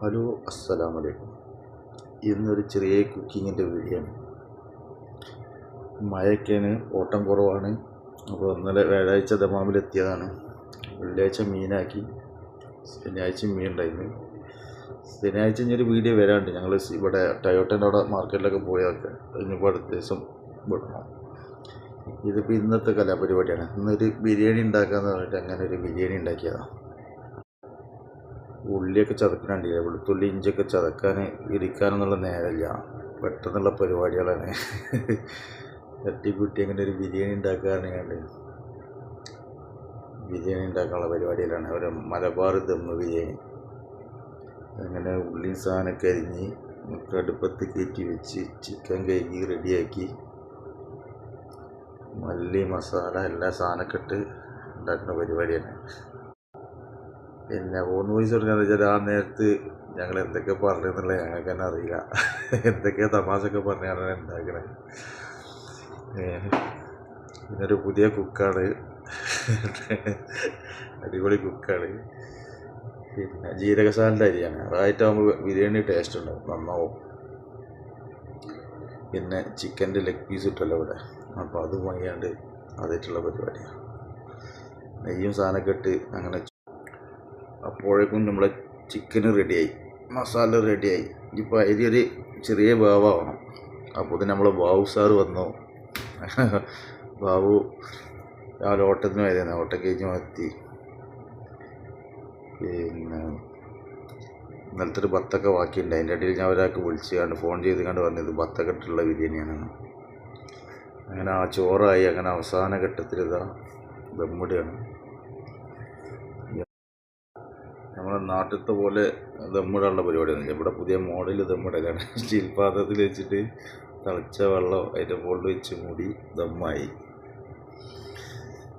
Hello, അസ്സലാമു അലൈക്കും. ഇന്നൊരു ചെറിയ കുക്കിങ്ങിൻ്റെ വീഡിയോ ആണ്. മഴയൊക്കെയാണ്, ഓട്ടം കുറവാണ്. അപ്പോൾ ഇന്നലെ വ്യാഴാഴ്ച ദമാമിലെത്തിയതാണ്. വെള്ളിയാഴ്ച മീനാക്കി, ശനിയാഴ്ച മീൻ ഉണ്ടായിരുന്നു. ശനിയാഴ്ച ഇനിയൊരു വീഡിയോ വരാണ്ട്. ഞങ്ങൾ ഇവിടെ ടയോട്ടൻ്റെ അവിടെ മാർക്കറ്റിലൊക്കെ പോയൊക്കെ ഇനിയിപ്പോൾ അടുത്ത ദിവസം വിടണം. ഇതിപ്പോൾ ഇന്നത്തെ കലാപരിപാടിയാണ്. ഇന്നൊരു ബിരിയാണി ഉണ്ടാക്കാമെന്ന് പറഞ്ഞിട്ട് അങ്ങനെ ഒരു ബിരിയാണി ഉണ്ടാക്കിയതാണ്. ഉള്ളിയൊക്കെ ചതക്കാണ്ടില്ല, വെളുത്തുള്ളി ഇഞ്ചിയൊക്കെ ചതക്കാൻ ഇരിക്കാനെന്നുള്ള നേരമില്ല, പെട്ടെന്നുള്ള പരിപാടികളാണ്. തട്ടിക്കുട്ടി അങ്ങനെ ഒരു ബിരിയാണി ഉണ്ടാക്കാറുണ്ട്. ബിരിയാണി ഉണ്ടാക്കാനുള്ള പരിപാടിയിലാണ്. ഒരു മലബാർ ദമ്മ് ബിരിയാണി. അങ്ങനെ ഉള്ളി സാധനമൊക്കെ അരിഞ്ഞ് അടുപ്പത്ത് കയറ്റി വെച്ച് ചിക്കൻ കഴുകി റെഡിയാക്കി മല്ലി മസാല എല്ലാ സാധനമൊക്കെ ഇട്ട് ഉണ്ടാക്കുന്ന പരിപാടിയാണ്. പിന്നെ ഓൺ വോയിസ് എടുക്കാന്ന് വെച്ചാൽ ആ നേരത്ത് ഞങ്ങൾ എന്തൊക്കെ പറഞ്ഞെന്നുള്ളത് ഞങ്ങൾക്ക് തന്നെ അറിയില്ല. എന്തൊക്കെ തമാശയൊക്കെ പറഞ്ഞാണ് ഉണ്ടാക്കണത്. പിന്നൊരു പുതിയ കുക്കാണ്, അടിപൊളി കുക്കാണ്. പിന്നെ ജീരകശാലൻ്റെ അരിയാണ്, അതായിട്ടാകുമ്പോൾ ബിരിയാണി ടേസ്റ്റ് ഉണ്ടാവും, നന്നാവും. പിന്നെ ചിക്കൻ്റെ ലെഗ് പീസ് ഇട്ടല്ലോ ഇവിടെ, അപ്പോൾ അത് വാങ്ങിയാണ്ട് അതായിട്ടുള്ള പരിപാടിയാണ്. നെയ്യും സാധനമൊക്കെ ഇട്ട് അങ്ങനെ. അപ്പോഴേക്കും നമ്മളെ ചിക്കന് റെഡിയായി, മസാല റെഡിയായി. ഇപ്പോൾ അരി ഒരു ചെറിയ വേവാവണം. അപ്പോൾ നമ്മൾ ബാബു സാറ് വന്നു. ബാബു രാവിലെ ഓട്ടത്തിന് വരുന്നത്, ഓട്ടം കഴിഞ്ഞ് എത്തി. പിന്നെ ഇന്നലത്തെ ഒരു ബത്തൊക്കെ ബാക്കിയുണ്ട്. അതിൻ്റെ ഇടയിൽ ഞാൻ ഒരാൾക്ക് വിളിച്ച് കണ്ട് ഫോൺ ചെയ്ത് കണ്ട് പറഞ്ഞത് ബത്തൊക്കെ ഇട്ടുള്ള ബിരിയാണിയാണ്. അങ്ങനെ ആ ചോറായി. അങ്ങനെ അവസാന ഘട്ടത്തിൽ ഇതാ ദമ്മിടുകയാണ്. നമ്മുടെ നാട്ടിലത്തെ പോലെ ദമ്മിടാനുള്ള പരിപാടിയൊന്നുമില്ല. ഇവിടെ പുതിയ മോഡൽ ദമ്മിടലാണ്. സ്റ്റീൽ പാത്രത്തിൽ വെച്ചിട്ട് തിളച്ച വെള്ളം അതിൻ്റെ മുകളിൽ വെച്ച് മൂടി ദമ്മായി.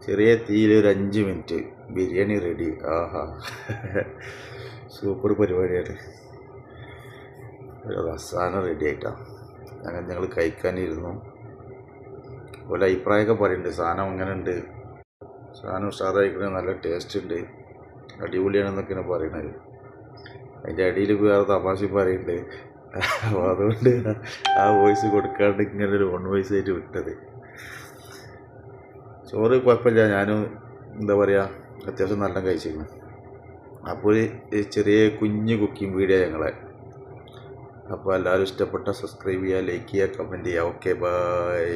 ചെറിയ തീയിൽ ഒരു 5 മിനിറ്റ് ബിരിയാണി റെഡി. ആഹാ, സൂപ്പർ പരിപാടിയാണ്. സാധനം റെഡി ആയിട്ടാണ്. അങ്ങനെ ഞങ്ങൾ കഴിക്കാനിരുന്നു. ഓരോ അഭിപ്രായമൊക്കെ പറയുന്നുണ്ട്. സാധനം അങ്ങനെ ഉണ്ട്, സാധനം ഉഷാറായിക്കണേ, നല്ല ടേസ്റ്റ് ഉണ്ട്, അടിപൊളിയാണെന്നൊക്കെയാണ് പറയുന്നത്. അതിൻ്റെ അടിയിൽ വേറെ തമാശ പറയുന്നുണ്ട്. അപ്പോൾ അതുകൊണ്ട് ആ വോയിസ് കൊടുക്കാണ്ട് ഇങ്ങനെ ഒരു ഓൺ വോയിസ് ആയിട്ട് വിട്ടത്. ചോറ് കുഴപ്പമില്ല, ഞാനും എന്താ പറയുക അത്യാവശ്യം നല്ല കഴിച്ചിരുന്നു. അപ്പോൾ ഒരു ചെറിയ കുഞ്ഞ് കുക്കിംഗ് വീഡിയോ ഞങ്ങളെ. അപ്പോൾ എല്ലാവരും ഇഷ്ടപ്പെട്ട സബ്സ്ക്രൈബ് ചെയ്യുക, ലൈക്ക് ചെയ്യുക, കമൻറ്റ് ചെയ്യുക. Okay, by.